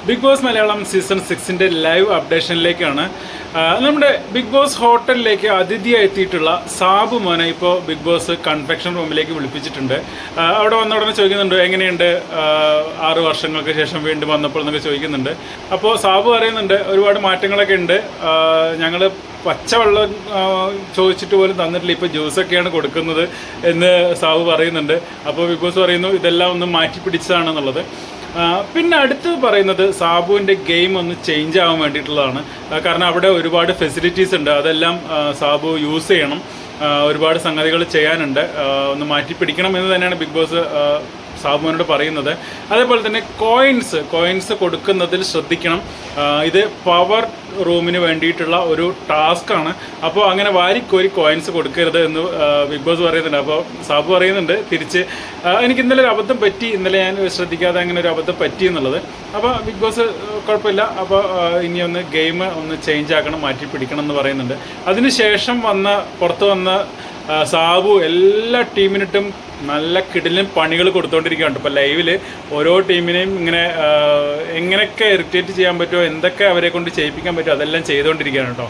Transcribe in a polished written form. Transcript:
Big Boss Malayalam season 6-ന്റെ live അപ്ഡേഷനിലേക്കാണ്. നമ്മുടെ ബിഗ് ബോസ് ഹോട്ടലിലേക്ക് അതിഥിയായി എത്തിയിട്ടുള്ള സാബു മോനെ ഇപ്പോൾ ബിഗ് ബോസ് കൺഫെക്ഷൻ റൂമിലേക്ക് വിളിപ്പിച്ചിട്ടുണ്ട്. അവിടെ വന്ന ഉടനെ ചോദിക്കുന്നുണ്ട്, എങ്ങനെയുണ്ട് 6 വർഷങ്ങൾക്ക് ശേഷം വീണ്ടും വന്നപ്പോൾ എന്നൊക്കെ ചോദിക്കുന്നുണ്ട്. അപ്പോൾ സാബു പറയുന്നുണ്ട്, ഒരുപാട് മാറ്റങ്ങളൊക്കെ ഉണ്ട്, ഞങ്ങൾ പച്ചവെള്ളം ചോദിച്ചിട്ട് പോലും തന്നിട്ടില്ല, ഇപ്പോൾ ജ്യൂസൊക്കെയാണ് കൊടുക്കുന്നത് എന്ന് സാബു പറയുന്നുണ്ട്. അപ്പോൾ ബിഗ് ബോസ് പറയുന്നു ഇതെല്ലാം ഒന്ന് മാറ്റി പിടിച്ചതാണെന്നുള്ളത്. പിന്നെ അടുത്ത് പറയുന്നത് സാബുവിൻ്റെ ഗെയിം ഒന്ന് ചേഞ്ച് ആവാൻ വേണ്ടിയിട്ടുള്ളതാണ്. കാരണം അവിടെ ഒരുപാട് ഫെസിലിറ്റീസ് ഉണ്ട്, അതെല്ലാം സാബു യൂസ് ചെയ്യണം, ഒരുപാട് സംഗതികൾ ചെയ്യാനുണ്ട്, ഒന്ന് മാറ്റി പിടിക്കണം എന്ന് തന്നെയാണ് ബിഗ് ബോസ് സാബുവിനോട് പറയുന്നത്. അതേപോലെ തന്നെ കോയിൻസ് കൊടുക്കുന്നതിൽ ശ്രദ്ധിക്കണം, ഇത് പവർ റൂമിന് വേണ്ടിയിട്ടുള്ള ഒരു ടാസ്ക്കാണ്. അപ്പോൾ അങ്ങനെ വാരിക്കോരി കോയിൻസ് കൊടുക്കരുത് എന്ന് ബിഗ് ബോസ് പറയുന്നുണ്ട്. അപ്പോൾ സാബു പറയുന്നുണ്ട് തിരിച്ച്, എനിക്ക് ഇന്നലെ ഒരു അബദ്ധം പറ്റി, ഇന്നലെ ഞാൻ ശ്രദ്ധിക്കാതെ അങ്ങനെ ഒരു അബദ്ധം പറ്റി എന്നുള്ളത്. അപ്പോൾ ബിഗ് ബോസ് കുഴപ്പമില്ല, അപ്പോൾ ഇനി ഒന്ന് ഗെയിം ഒന്ന് ചേഞ്ച് ആക്കണം, മാറ്റി പിടിക്കണം എന്ന് പറയുന്നുണ്ട്. അതിനുശേഷം പുറത്ത് വന്ന സാബു എല്ലാ ടീമിനിട്ടും നല്ല കിടിലൻ പണികൾ കൊടുത്തുകൊണ്ടിരിക്കുകയാണ്. ഇപ്പോൾ ലൈവിൽ ഓരോ ടീമിനെയും ഇങ്ങനെ എങ്ങനെയൊക്കെ ഇറിറ്റേറ്റ് ചെയ്യാൻ പറ്റുമോ, എന്തൊക്കെ അവരെ കൊണ്ട് ചെയ്യിപ്പിക്കാൻ പറ്റുമോ അതെല്ലാം ചെയ്തുകൊണ്ടിരിക്കുകയാണ് കേട്ടോ.